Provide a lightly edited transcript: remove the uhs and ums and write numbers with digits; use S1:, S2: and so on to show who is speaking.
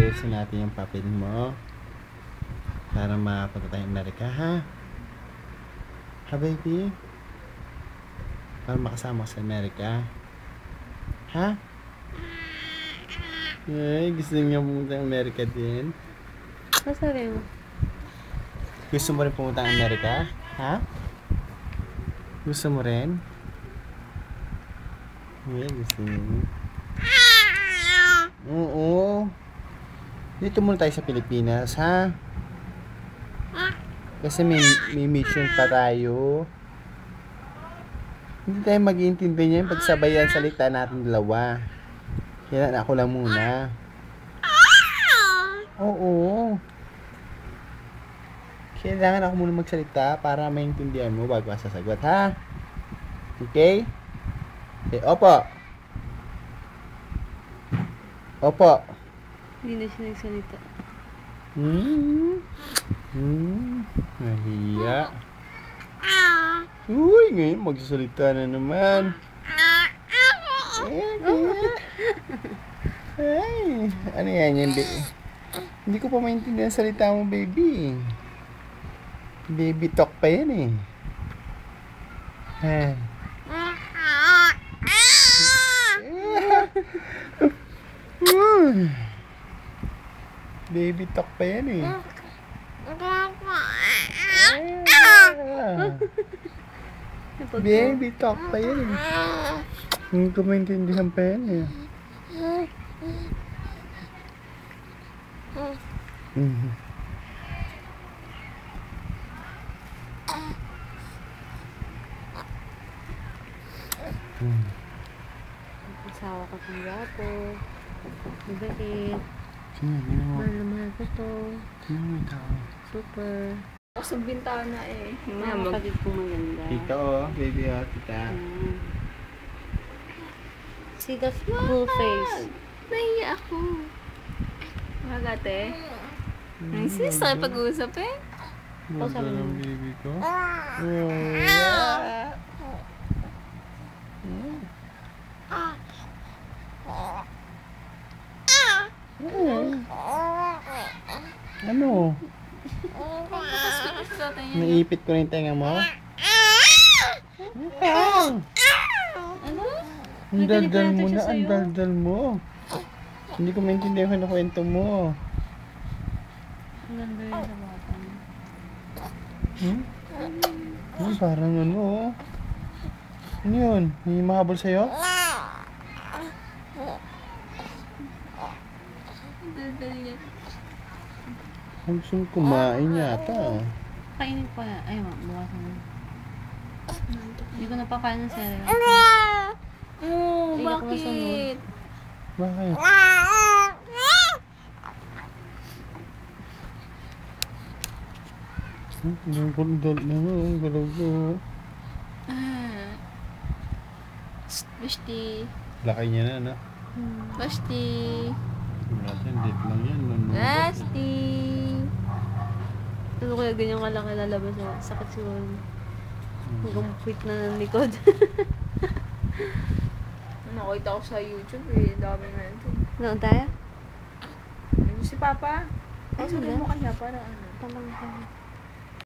S1: ayusin natin yung papel mo para mapunta tayong Amerika, ha? Ha, baby? Para makasama ka sa Amerika. Ha? Ay, gusto niya pumunta ng Amerika din.
S2: Ano sabi mo?
S1: Gusto mo rin pumunta ng Amerika? Ha? Gusto mo rin? Ay, gusto niya. Oo. Dito muna tayo sa Pilipinas, ha? Kasi may mission pa tayo. Hindi tayo mag-iintindi niyan pag sabayan salita natin dalawa. Kailan ako lang muna. Oo. Kailangan ako muna magsalita para maintindihan mo bago ka sasagot, ha? Okay? Okay, opo. Opo.
S2: Hindi na siya nagsalita.
S1: Mahiya. Uy, ngayon magsasalita na naman. Ay, ano yan yan, hindi ko pa maintindihan ang salita mo, baby. Baby talk pa yan eh. Ha. Baby talk pa yan eh. Baby talk pa yan eh. Hindi ko maintindihan pa yan eh.
S2: Asawa ka pang gapo. Mabait.
S1: Sino mo?
S2: Mahal na mahal ko to.
S1: Sino mo tao?
S2: Super.
S3: Sa bintana eh.
S2: Mga kapatid ko maganda.
S1: Tita oh, baby oh, tita.
S2: See the full face.
S3: Nahiya ako. Magate. Ay, sis, tayo pag-uusap eh.
S1: Ganda ng baby ko. Ano? Naipit ko na yung tenga mo?
S3: Ano?
S1: Ang daldal mo na, ang daldal mo. Hindi ko maintindihan yung kwento mo.
S2: Ang ganda yun sa bata.
S1: Parang ano oh. Ano yun? May mahabol sa'yo?
S3: Daldal niya.
S1: Gusto mong kumain yata.
S2: Kainin ko yan. Ay, bukasan mo. Hindi ko napakain ng cereal.
S3: Bakit?
S1: Bakit? Ang guldol na mo, ang galaw ko.
S3: Basti.
S1: Laki niya na, ano?
S3: Basti.
S1: Natin, date lang yan.
S3: Basti.
S2: Ano kaya ganyan kalaki lalabas na? Sakit siguro. Hanggang puwit na ng likod.
S3: Nakita ko sa YouTube eh. Dami na ito.
S2: Noon tayo?
S3: Si Papa. Ay, sabi mo kanya para ano.
S2: Tamang